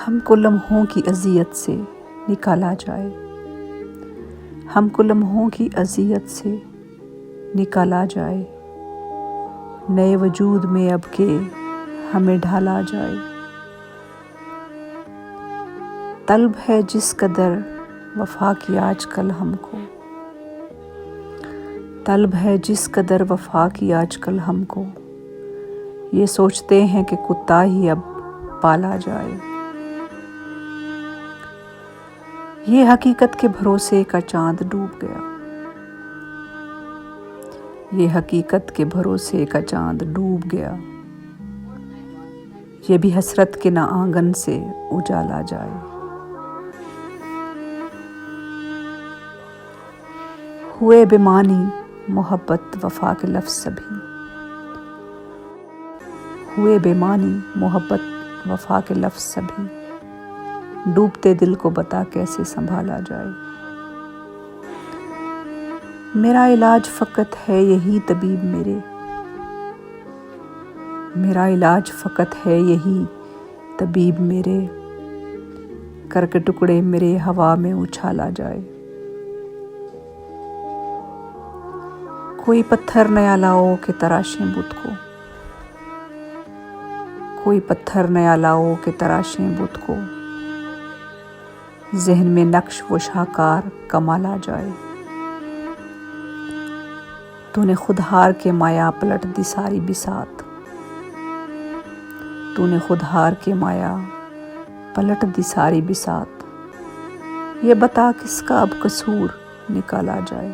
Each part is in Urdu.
ہم کو لمحوں کی اذیت سے نکالا جائے، ہم کو لمحوں کی اذیت سے نکالا جائے، نئے وجود میں اب کے ہمیں ڈھالا جائے۔ طلب ہے جس قدر وفا کی آج کل ہم کو، طلب ہے جس قدر وفا کی آج کل ہم کو، یہ سوچتے ہیں کہ کتا ہی اب پالا جائے۔ یہ حقیقت کے بھروسے کا چاند ڈوب گیا، یہ حقیقت کے بھروسے کا چاند ڈوب گیا، یہ بھی حسرت کے نہ آنگن سے اجالا جائے۔ ہوئے بے معنی محبت وفا کے لفظ سبھی، ہوئے بے معنی محبت وفا کے لفظ سبھی، ڈوبتے دل کو بتا کیسے سنبھالا جائے۔ میرا علاج فقط ہے یہی طبیب میرے، میرا علاج فقط ہے یہی طبیب میرے، کر کے ٹکڑے میرے ہوا میں اچھالا جائے۔ کوئی پتھر نیا لاؤ کہ تراشیں بت کو، کوئی پتھر نیا لاؤ کہ تراشیں بت کو، ذہن میں نقش و شاہکار کمالا جائے۔ تو نے خود ہار کے مایا پلٹ دی ساری بساط، تو نے خود ہار کے مایا پلٹ دی ساری بساط، یہ بتا کس کا اب قصور نکالا جائے۔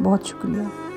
بہت شکریہ۔